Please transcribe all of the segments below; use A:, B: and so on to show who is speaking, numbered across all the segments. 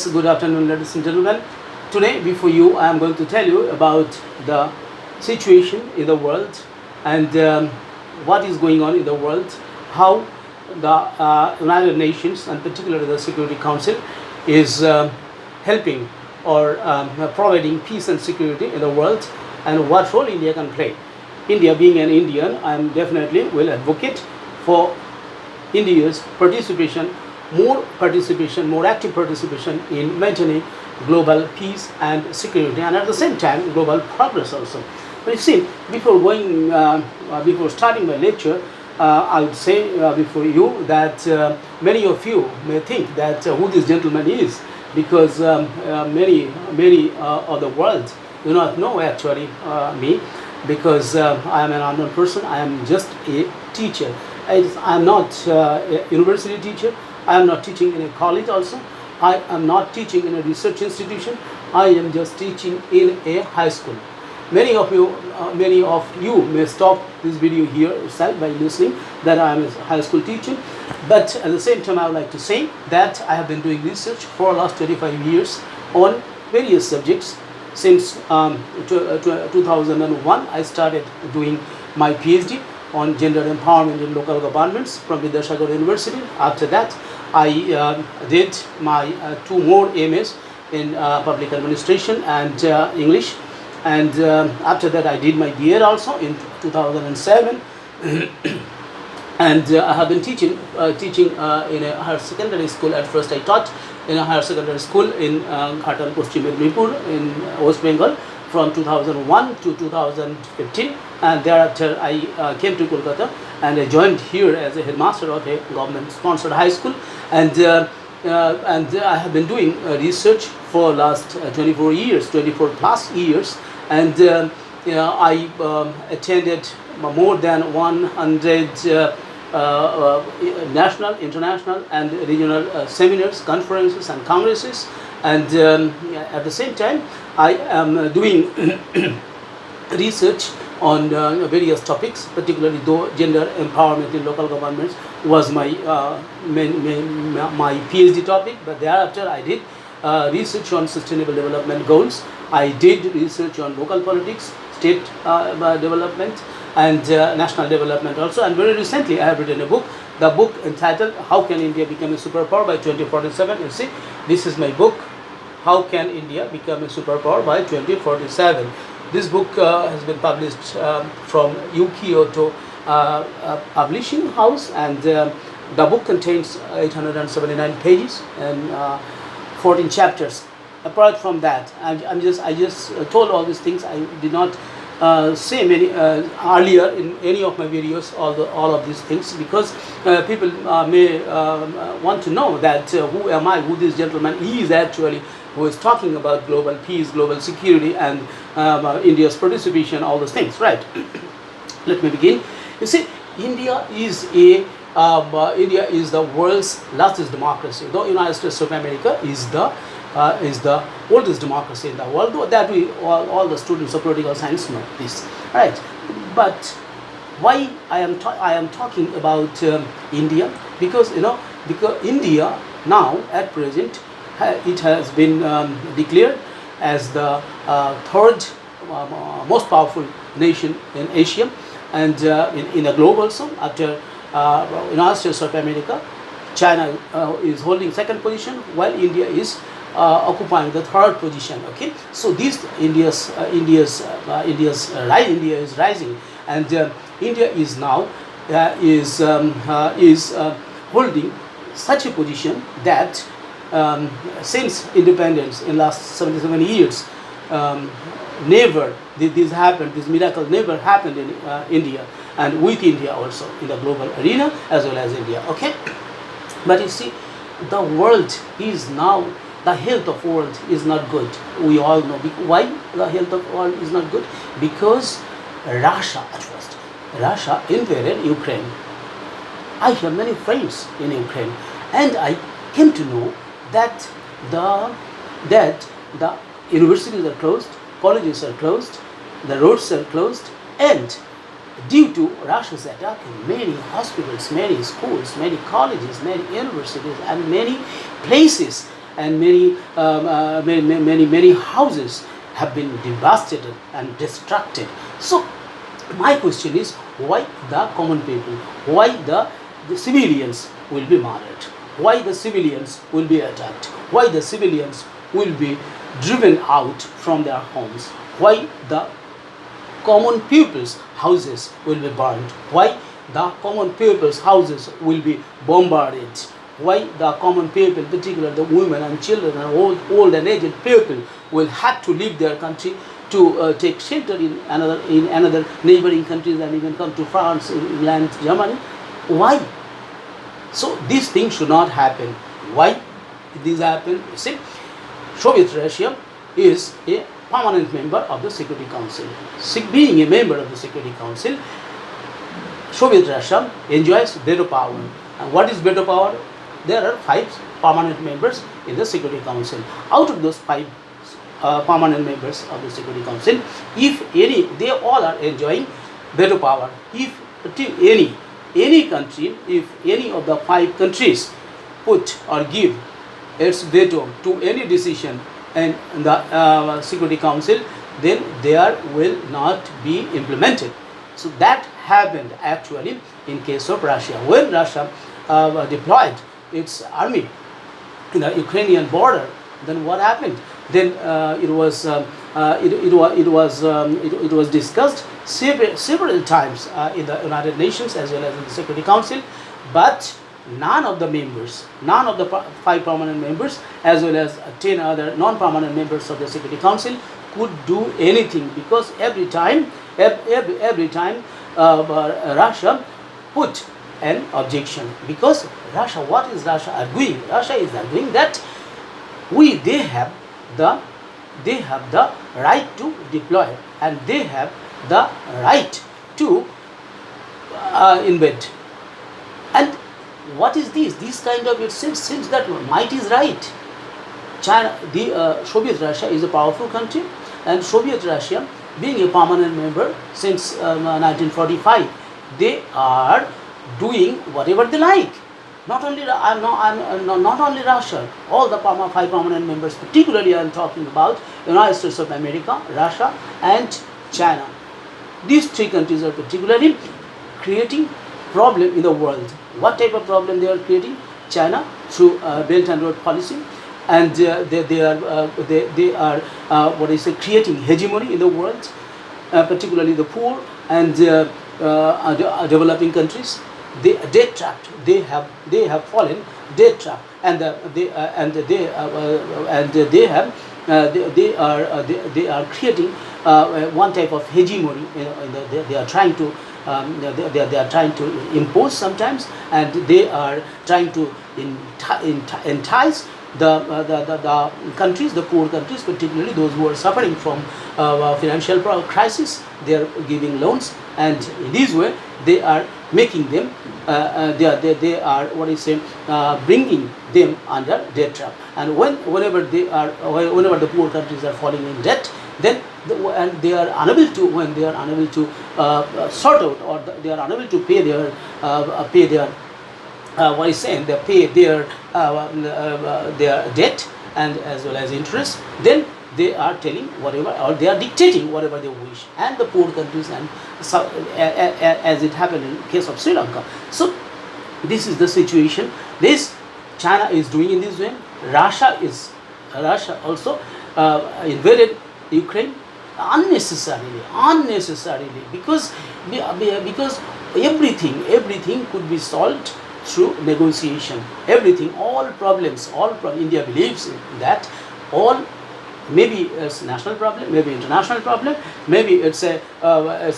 A: Yes, good afternoon, ladies and gentlemen. Today, before you, I am going to tell you about the situation in the world and what is going on in the world, how the United Nations and particularly the Security Council is helping or providing peace and security in the world, and what role India can play. India, being an Indian, I am definitely will advocate for India's participation, more active participation in maintaining global peace and security, and at the same time global progress also. But you see, before starting my lecture, I would say before you that many of you may think that who this gentleman is, because many of the world do not know actually me, because I am an unknown person. I am just a teacher. I am not a university teacher. I am not teaching in a college also. I am not teaching in a research institution. I am just teaching in a high school. Many of you may stop this video here itself by listening that I am a high school teacher. But at the same time, I would like to say that I have been doing research for the last 25 years on various subjects. Since 2001, I started doing my PhD on gender empowerment in local governments from Vidyasagar University. After that, I did my 2 more MAs in public administration and English, and after that I did my BA also in 2007. And I have been teaching in a higher secondary school. At first I taught in a higher secondary school in Ghatal, Paschim Medinipur in West Bengal from 2001 to 2015, and thereafter I came to Kolkata and I joined here as a headmaster of a government-sponsored high school, and I have been doing research for last 24 plus years, and I attended more than 100 national, international, and regional seminars, conferences, and congresses, and at the same time I am doing research on various topics, particularly though gender empowerment in local governments was my my PhD topic. But thereafter I did research on sustainable development goals. I did research on local politics, state development, and national development also. And very recently I have written a book, the book entitled How Can India Become a Superpower by 2047. You see, this is my book, How Can India Become a Superpower by 2047. This book has been published from Kyoto Publishing House, and the book contains 879 pages and 14 chapters. Apart from that, I just told all these things. I did not say many earlier in any of my videos all of these things, because people may want to know that who am I, who this gentleman is actually, who is talking about global peace, global security, and India's participation, all those things, right? Let me begin. You see, India is the world's largest democracy. Though United States of America is the oldest democracy in the world, though that we all the students of political science know this, right? But why I am talking about India? Because because India now at present it has been declared as the third most powerful nation in Asia, and in the globe also, after United States of America. China is holding second position, while India is occupying the third position. Okay, so India is rising, and India is now holding such a position that since independence in last 77 years, never did this happen. This miracle never happened in India, and with India also in the global arena as well as India. Okay, but you see, the world is now, the health of world is not good. We all know why the health of world is not good. Because Russia invaded Ukraine. I have many friends in Ukraine, and I came to know that the universities are closed, colleges are closed, the roads are closed, and due to Russia's attack, many hospitals, many schools, many colleges, many universities, and many places and many houses have been devastated and destructed. So my question is, why the common people, why the civilians will be murdered, why the civilians will be attacked, why the civilians will be driven out from their homes, why the common people's houses will be burned, why the common people's houses will be bombarded, why the common people, particularly the women and children and old and aged people, will have to leave their country to take shelter in another neighboring countries and even come to France, England, Germany. Why? So these things should not happen. Why this happen? See, Soviet Russia is a permanent member of the Security Council. Being a member of the Security Council, Soviet Russia enjoys veto power. And what is veto power? There are 5 permanent members in the Security Council. Out of those 5 permanent members of the Security Council, if any, they all are enjoying veto power. If any country, if any of the 5 countries put or give its veto to any decision in the Security Council, then there will not be implemented. So that happened actually in case of Russia. When Russia deployed its army in the Ukrainian border, then what happened? Then it was discussed several times in the United Nations as well as in the Security Council, but none of the members, none of the 5 permanent members as well as 10 other non-permanent members of the Security Council could do anything, because every time Russia put an objection. Because Russia, what is Russia arguing? Russia is arguing that they have the right to deploy and they have the right to invade. And what is this? This kind of, it seems that might is right. China, Soviet Russia is a powerful country, and Soviet Russia, being a permanent member since 1945, they are doing whatever they like. Not only not only Russia, all the 5 permanent members, particularly I am talking about United States of America, Russia, and China. These 3 countries are particularly creating problem in the world. What type of problem they are creating? China through Belt and Road policy, and they are creating hegemony in the world, particularly the poor and developing countries. They are debt trapped. They have fallen debt trap, and they are creating one type of hegemony. They are trying to they are trying to impose sometimes, and they are trying to entice the countries, the poor countries, particularly those who are suffering from financial crisis. They are giving loans, and in this way they are making them they are bringing them under debt trap. And whenever the poor countries are falling in debt, then they are unable to sort out, or they are unable to pay their debt and as well as interest. Then they are telling whatever, or they are dictating whatever they wish, and the poor countries, and as it happened in case of Sri Lanka. So this is the situation. This China is doing in this way. Russia also invaded Ukraine unnecessarily, because everything could be solved through negotiation. Everything, all problems, India believes in that. All, maybe it's national problem, maybe international problem, maybe it's a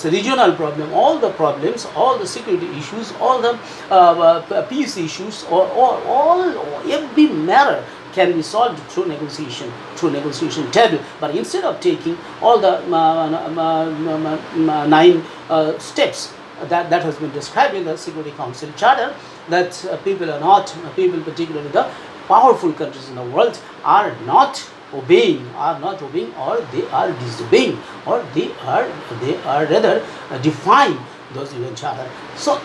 A: regional problem. All the problems, all the security issues, all the peace issues, or every matter can be solved through negotiation table. But instead of taking all the 9 steps that has been described in the Security Council Charter, that people, particularly the powerful countries in the world, are not obeying, or they are disobeying, or they are rather defying those UN Charter. So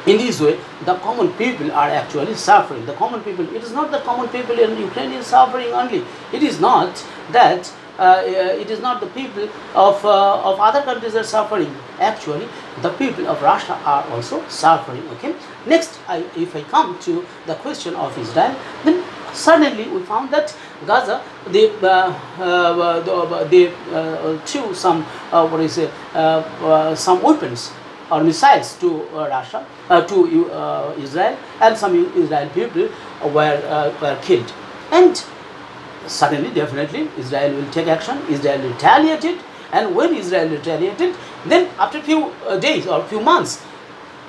A: In this way, the common people are actually suffering. The common people, it is not the common people in Ukraine is suffering only. It is not that it is not the people of other countries are suffering. Actually, the people of Russia are also suffering. Okay. Next, if I come to the question of Israel, then suddenly we found that Gaza, they threw some some weapons or missiles to Russia, to Israel, and some Israeli people were killed. And suddenly, definitely, Israel will take action. Israel retaliated, and when Israel retaliated, then after few days or few months,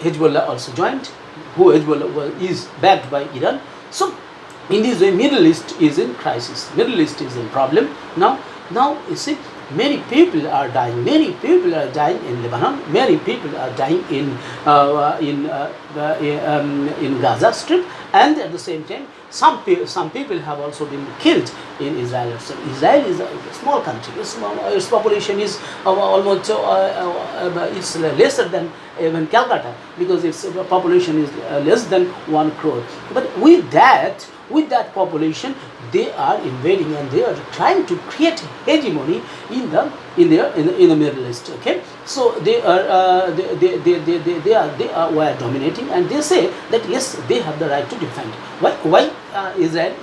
A: Hezbollah also joined, who Hezbollah is backed by Iran. So, in this way, Middle East is in crisis. Middle East is in problem. Now you see, many people are dying. Many people are dying in Lebanon. Many people are dying in Gaza Strip, and at the same time, some people have also been killed in Israel. So Israel is a small country. Its population is almost it's lesser than even Calcutta, because its population is less than 1 crore. But with that population, they are invading and they are trying to create hegemony in the Middle East. Okay, so they were dominating, and they say that yes, they have the right to defend. Why Israel?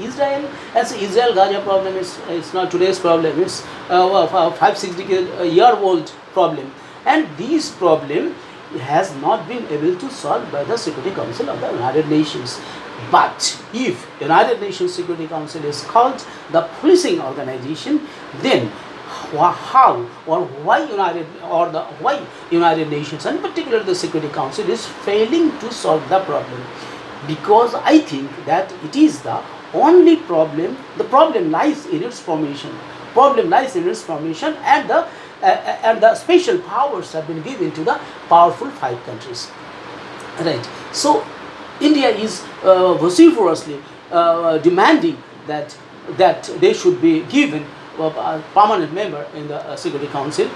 A: As Israel-Gaza problem it's not today's problem. It's a 5-6 year old problem, and this problem has not been able to solve by the Security Council of the United Nations. But if United Nations Security Council is called the policing organization, then how or why United Nations, and particularly the Security Council, is failing to solve the problem? Because I think that it is the only problem. The problem lies in its formation. And the special powers have been given to the powerful 5 countries. Right. So India is vociferously demanding that they should be given a permanent member in the Security Council.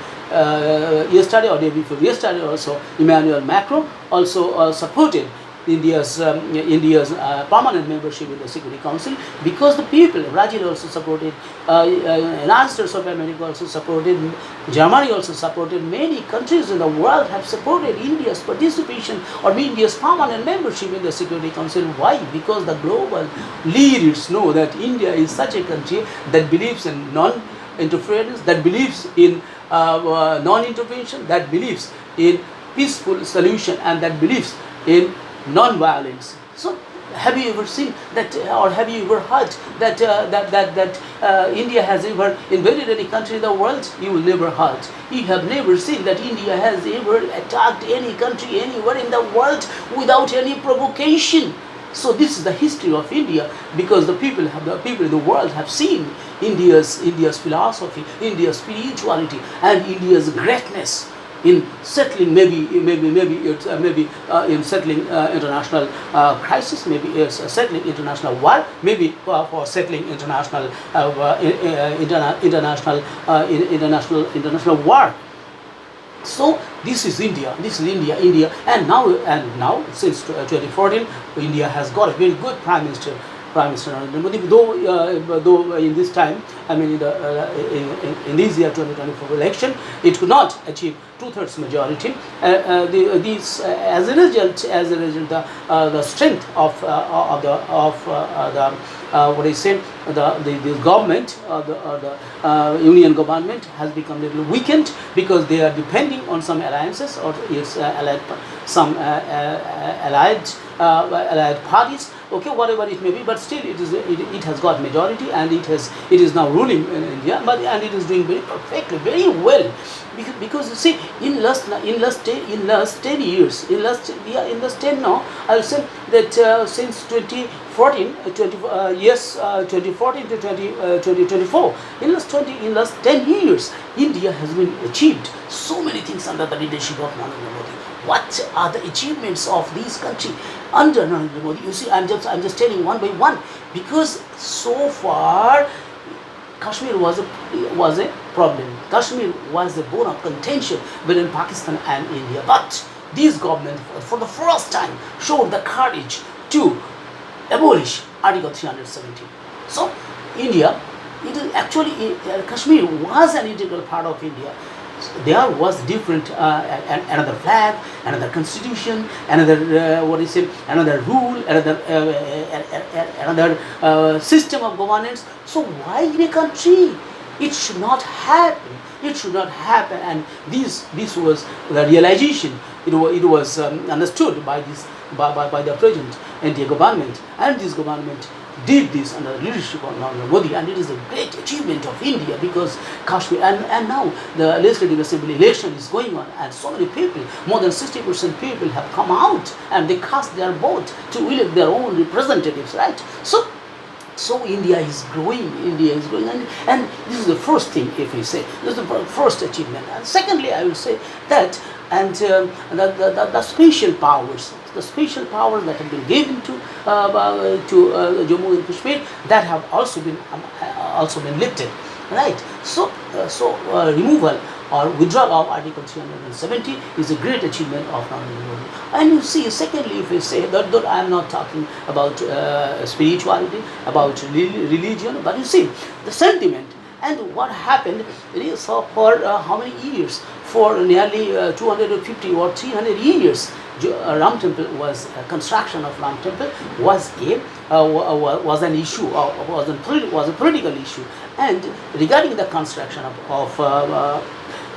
A: Yesterday or day before yesterday, also Emanuel Macron also supported India's permanent membership in the Security Council, because the people, Brazil also supported, United States of America also supported, Germany also supported, many countries in the world have supported India's participation or India's permanent membership in the Security Council. Why? Because the global leaders know that India is such a country that believes in non-interference, that believes in non-intervention, that believes in peaceful solution, and that believes in non-violence. So, have you ever seen that, or have you ever heard that India has ever invaded any country in the world? You will never heard. You have never seen that India has ever attacked any country anywhere in the world without any provocation. So this is the history of India, because the people in the world have seen India's philosophy, India's spirituality, and India's greatness in settling in settling international crisis, maybe settling international war, maybe for settling international war. So this is India, and now since 2014, India has got a very good Prime Minister Narendra Modi. Though in this time, I mean in this year 2024 election, it could not achieve 2/3 majority. As a result, the strength of the government, the union government has become a little weakened, because they are depending on some alliances or allied parties. Okay, whatever it may be, but still it has got majority, and it is now ruling in India, and it is doing very perfectly, very well, because you see, in last 10 years, in last 10 now, I will say that since 2014 to 2024, in last 10 years, India has been achieved so many things under the leadership of Narendra Modi. What are the achievements of this country under Narendra Modi? You see, I'm just telling one by one, because so far Kashmir was a problem. Kashmir was the bone of contention between Pakistan and India. But this government for the first time showed the courage to abolish Article 370. So India, it is actually Kashmir was an integral part of India. There was different another flag, another constitution, another another rule, another system of governance. So why in a country it should not happen? It should not happen, and this was the realization. It was understood by the present NDA government, and this government did this under the leadership of Narendra Modi, and it is a great achievement of India because Kashmir, and now the legislative assembly election is going on, and so many people, more than 60% people have come out and they cast their vote to elect their own representatives, right? So India is growing, and this is the first thing, if we say, this is the first achievement. And secondly, I will say that, and the special powers that have been given to Jammu and Kashmir, that have also been lifted, right? So removal or withdrawal of Article 370 is a great achievement of Narendra Modi. And you see, secondly, if we say that I am not talking about spirituality, about religion, but you see, the sentiment and what happened is for how many years? For nearly 250 or 300 years, Ram Temple construction of Ram Temple was an issue, was a political issue. And regarding the construction of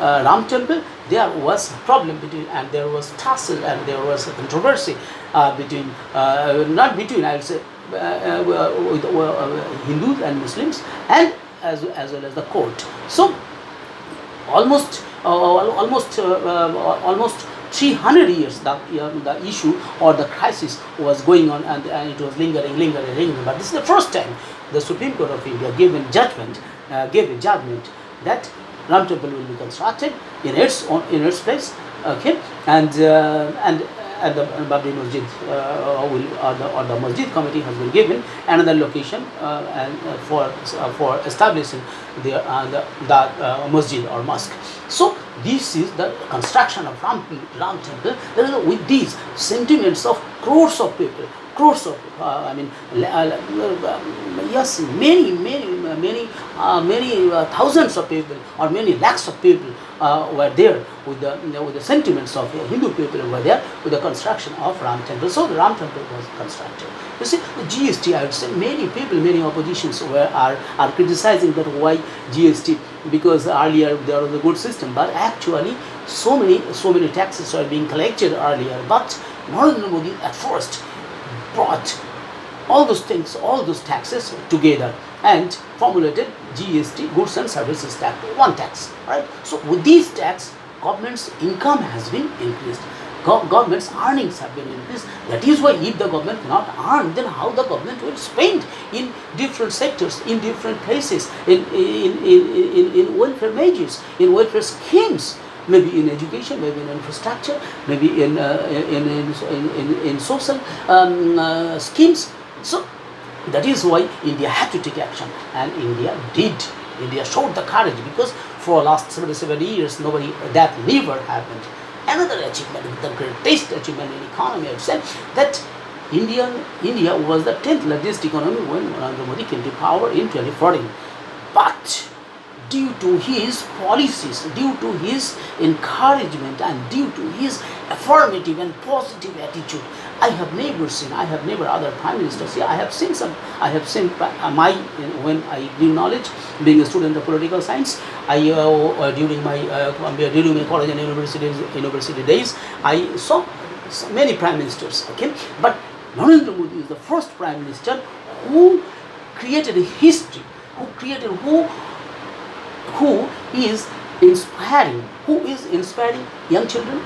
A: Ram Temple, there was a problem between, and there was tussle, and there was a controversy between, not between, I would say, with Hindus and Muslims, and as well as the court. So almost 300 years the issue or the crisis was going on, and it was lingering. But this is the first time the Supreme Court of India gave a judgment that Ram Temple will be constructed in its place, okay, and the Babri Masjid or the Masjid committee has been given another location and for establishing the masjid or mosque. So this is the construction of Ram Temple. With these sentiments of crores of people, yes, many thousands of people or many lakhs of people were there with the sentiments of Hindu people were there with the construction of Ram Temple. So the Ram Temple was constructed. You see, the GST, I would say, many people, many oppositions are criticizing that why GST, because earlier there was a good system, but actually so many taxes are being collected earlier. But Narendra Modi at first brought all those things, all those taxes together and formulated GST, goods and services tax, one tax, right? So with these tax, government's income has been increased. Government's earnings have been increased. That is why if the government cannot earn, then how the government will spend in different sectors, in different places, in welfare measures, in welfare schemes, maybe in education, maybe in infrastructure, maybe in social schemes. So that is why India had to take action, and India did. India showed the courage, because for last 77 years that never happened. Another achievement, the greatest achievement in economy, I would say, that India was the 10th largest economy when Narendra Modi came to power in 2014. But due to his policies, due to his encouragement, and due to his affirmative and positive attitude, I have never other prime ministers. Yeah, I have seen when I gained knowledge, being a student of political science, during my college and university days, I saw many prime ministers. Okay, but Narendra Modi is the first prime minister who created a history, who is inspiring young children.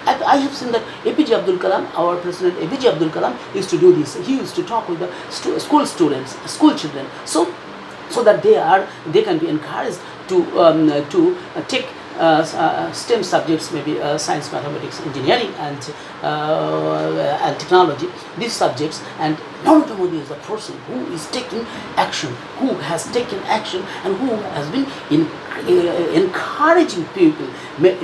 A: I have seen that APJ Abdul Kalam, our president APJ Abdul Kalam, used to do this. He used to talk with the school students, school children, so that they can be encouraged to take STEM subjects, maybe science, mathematics, engineering, and technology, these subjects. And Narendra Modi is the person who is taking action, who has taken action, and who has been encouraging people. May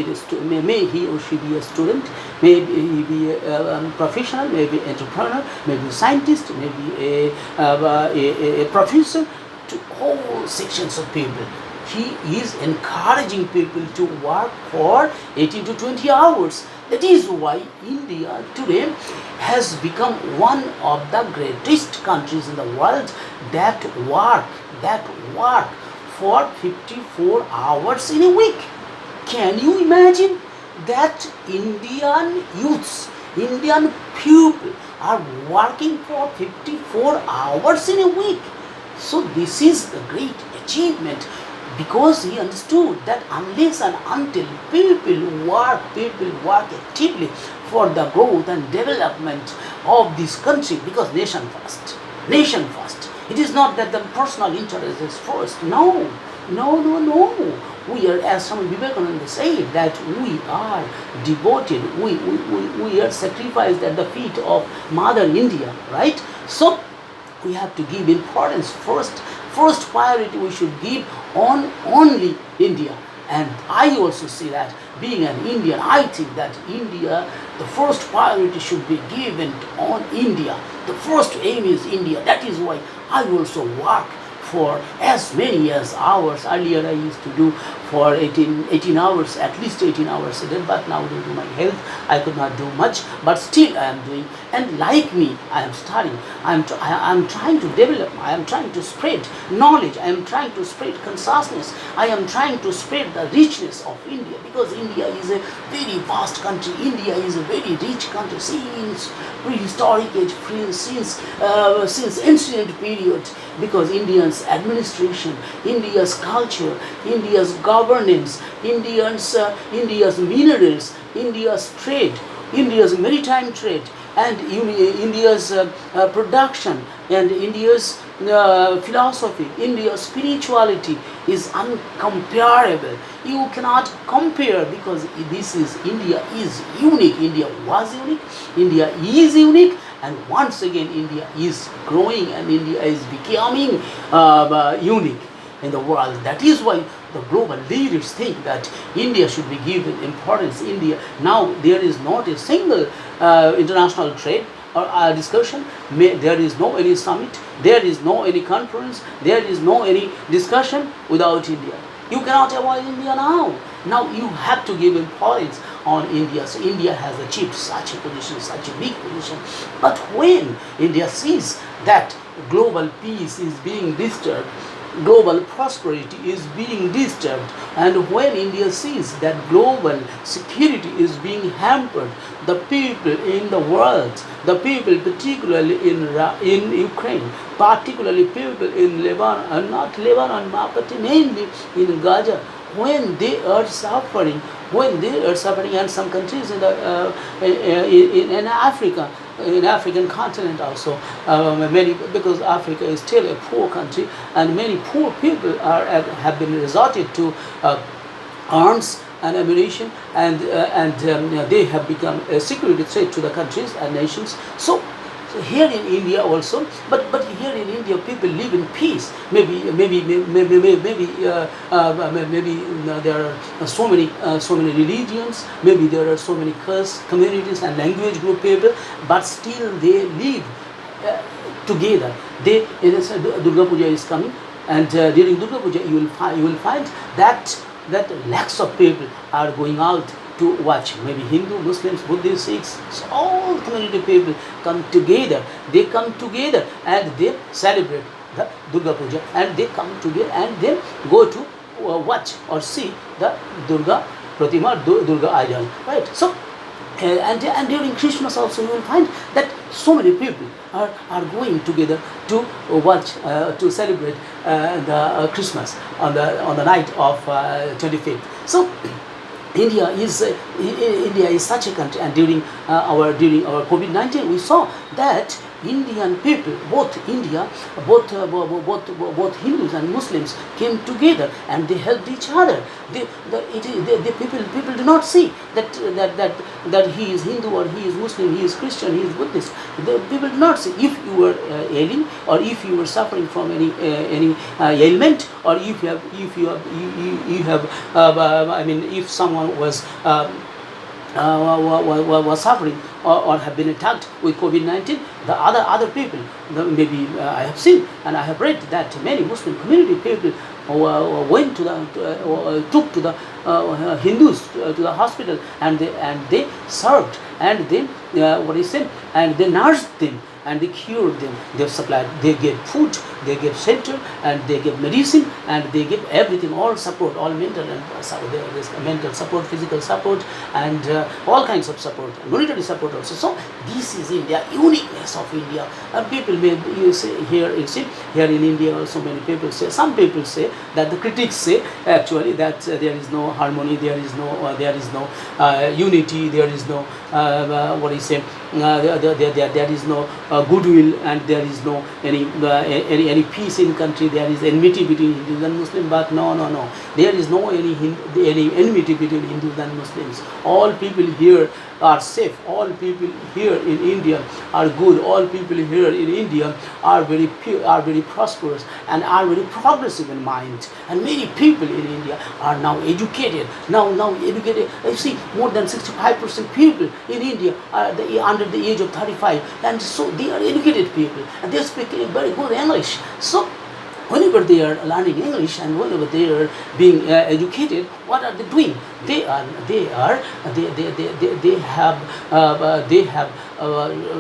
A: he or she be a student, may he be a professional, maybe entrepreneur, maybe a scientist, maybe a professor, to all sections of people. He is encouraging people to work for 18 to 20 hours. That is why India today has become one of the greatest countries in the world that work for 54 hours in a week. Can you imagine that Indian youths, Indian people are working for 54 hours in a week? So this is a great achievement, because he understood that unless and until people work actively for the growth and development of this country, because nation first. It is not that the personal interest is first. No. We are, as Swami Vivekananda said, that we are devoted, we are sacrificed at the feet of Mother India, right? So we have to give importance first priority we should give on only India. And I also see that, being an Indian, I think that India, the first priority should be given on India. The first aim is India. That is why I also work for as many as hours. Earlier I used to do for 18 hours, at least 18 hours a day, but now due to my health I could not do much, but still I am doing. And like me, I am studying, I am trying to develop, I am trying to spread knowledge, I am trying to spread consciousness, I am trying to spread the richness of India, because India is a very vast country. India is a very rich country since prehistoric age, since ancient period, because Indians administration, India's culture, India's governance, India's minerals, India's trade, India's maritime trade, and India's production, and India's philosophy, India's spirituality is uncomparable. You cannot compare, because this is India is unique. India was unique. India is unique. And once again, India is growing and India is becoming unique in the world. That is why the global leaders think that India should be given importance. India, now there is not a single international trade or discussion. There is no any summit, there is no any conference, there is no any discussion without India. You cannot avoid India now. Now you have to give importance on India. So India has achieved such a position, such a big position. But when India sees that global peace is being disturbed, global prosperity is being disturbed, and when India sees that global security is being hampered, the people in the world, the people particularly in Ukraine, particularly people in Lebanon, not Lebanon, but mainly in Gaza, when they are suffering, and some countries in Africa, in African continent also, many, because Africa is still a poor country, and many poor people have been resorted to arms and ammunition, and they have become a security threat to the countries and nations. So here in India also, but here in India people live in peace. Maybe there are so many religions. Maybe there are so many caste communities and language group people, but still they live together. Durga Puja is coming, and during Durga Puja you will find that lakhs of people are going out to watch. Maybe Hindu, Muslims, Buddhists, Sikhs, so all community people come together. They come together and they celebrate the Durga Puja, and they come together and then go to watch or see the Durga Pratima, Durga idol, right? So and during Christmas also you will find that so many people are going together to watch, to celebrate the Christmas on the night of 25th. So India is such a country, and during our COVID-19 we saw that Indian people, both India, both Hindus and Muslims came together and they helped each other. The people do not see that he is Hindu or he is Muslim, he is Christian, he is Buddhist. The people do not see. If you were ailing, or if you were suffering from any ailment, or if if someone was suffering or have been attacked with COVID-19, the other people, maybe I have seen and I have read that many Muslim community people went to took to the Hindus to the hospital, and they served, and they and they nursed them, and they cured them. They supplied, they gave food, they gave shelter, and they gave medicine, and they gave everything, all support, all mental and mental support, physical support, and all kinds of support, monetary support also. So this is India, uniqueness of India. And people may here in India also many people say, some people say that the critics say actually that there is no harmony, there is no unity, there is no there is no goodwill, and there is no any peace in country. There is enmity between Hindus and Muslims, but no, there is no any enmity between Hindus and Muslims. All people here are safe. All people here in India are good. All people here in India are very pure, are very prosperous, and are very progressive in mind. And many people in India are now educated. Now educated. You see, more than 65% people in India are under the age of 35, and so they are educated people, and they speak very good English. So whenever they are learning English and whenever they are being educated, what are they doing? They have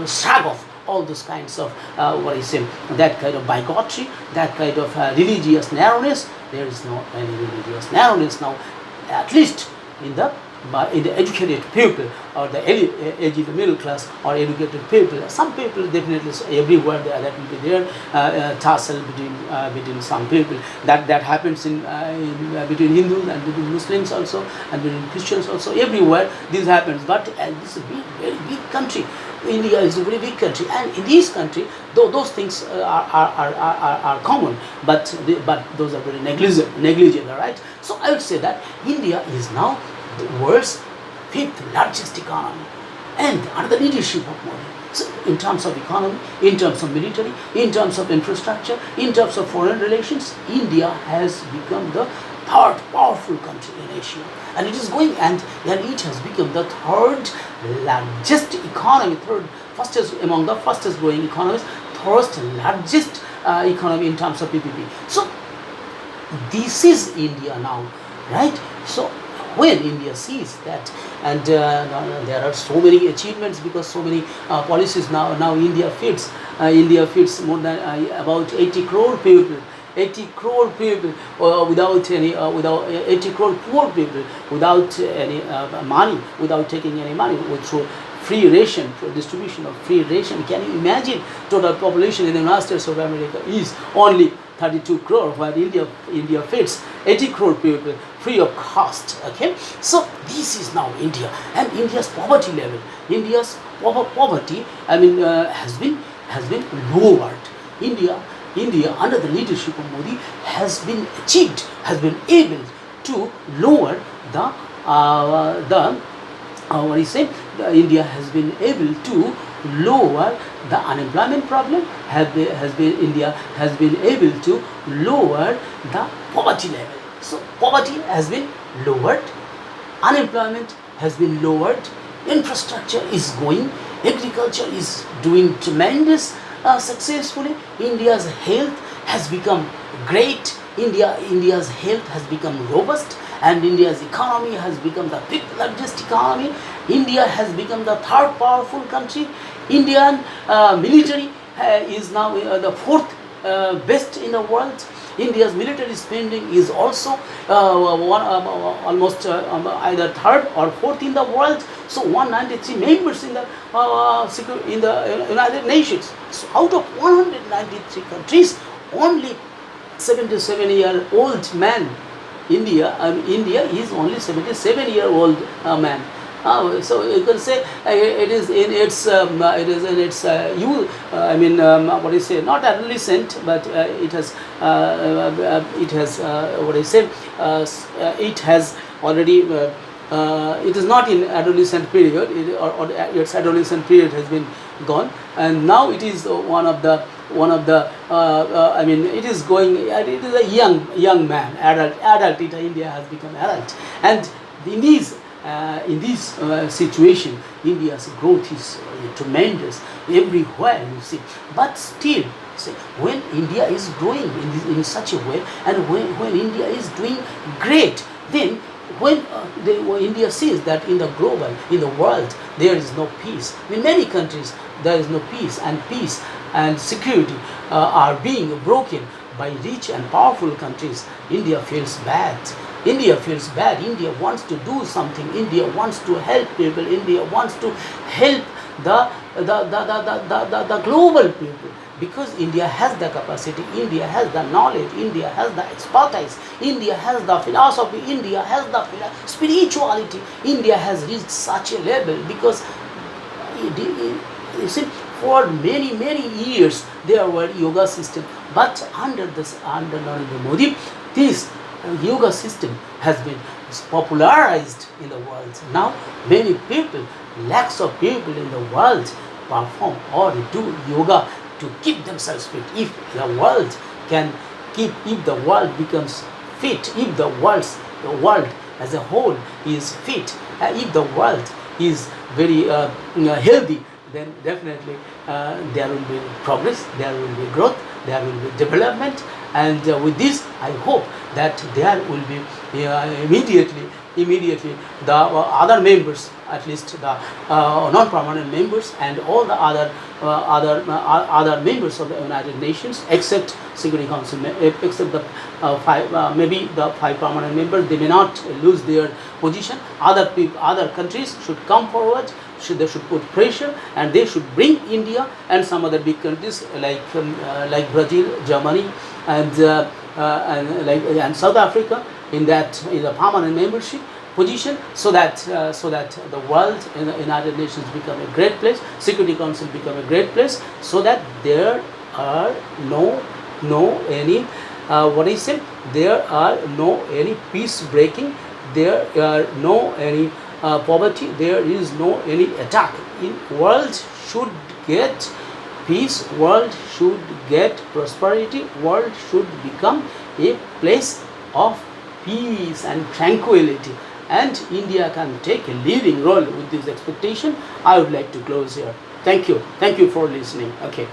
A: shrug off all those kinds of that kind of bigotry, that kind of religious narrowness. There is no any religious narrowness now, at least in the educated people, or the elite middle class, or educated people. Some people definitely, everywhere that will be there, tussle between some people. That happens in between Hindus and between Muslims also, and between Christians also. Everywhere this happens. But this is a very big country. India is a very big country, and in this country, though those things are common, but those are very negligible, right? So I would say that India is now the world's 5th largest economy, and under the leadership of Modi. So in terms of economy, in terms of military, in terms of infrastructure, in terms of foreign relations, India has become the 3rd powerful country in Asia, and it is going, and it has become the 3rd largest economy, among the fastest growing economies, 3rd largest economy in terms of PPP. So this is India now, right? So when India sees that, and there are so many achievements, because so many policies now India feeds more than about 80 crore people. 80 crore people without 80 crore poor people without any money, without taking any money, through free ration, through distribution of free ration. Can you imagine? Total population in the United States of America is only 32 crore, while India feeds 80 crore people free of cost. Okay, so this is now India, and India's poverty level, India's poverty, has been lowered. India under the leadership of Modi has been able to lower India has been able to lower the unemployment problem. India has been able to lower the poverty level. So poverty has been lowered, unemployment has been lowered, infrastructure is going, agriculture is doing tremendous successfully. India's health has become great. India's health has become robust, and India's economy has become the 5th largest economy. India has become the 3rd powerful country. Indian military is now the 4th best in the world. India's military spending is also almost either 3rd or 4th in the world. So 193 members in the United Nations. So out of 193 countries, only 77-year-old man, India is only 77-year-old man. So you can say it is in its what do you say, not adolescent, but it has what do you say, it has already it is not in adolescent period, or its adolescent period has been gone, and now it is it is going, it is a young man, adult India has become adult, and in this situation, India's growth is tremendous everywhere, you see. But still, say, when India is growing in such a way, and when India is doing great, then when India sees that in the world, there is no peace. In many countries, there is no peace and security are being broken by rich and powerful countries. India feels bad. India wants to do something. India wants to help people. India wants to help the global people, because India has the capacity, India has the knowledge, India has the expertise, India has the philosophy, India has the spirituality. India has reached such a level because you see, for many years there were yoga system, but under Narendra Modi, this yoga system has been popularized in the world. Now many people, lakhs of people in the world perform or do yoga to keep themselves fit. If the world becomes fit, if the world as a whole is fit, if the world is very healthy, then definitely there will be progress, there will be growth, there will be development, and with this I hope that there will be immediately the other members, at least the non-permanent members, and all the other members of the United Nations, except Security Council, except the maybe the 5 permanent members, they may not lose their position. Other countries should come forward. They should put pressure, and they should bring India and some other big countries like Brazil, Germany, and South Africa in the permanent membership position, so that the world in the United Nations become a great place, Security Council become a great place, so that there are no any there are no any peace breaking, there are no any poverty, there is no any attack. In world should get peace, world should get prosperity, world should become a place of peace and tranquility, and India can take a leading role with this expectation. I would like to close here. Thank you for listening. Okay.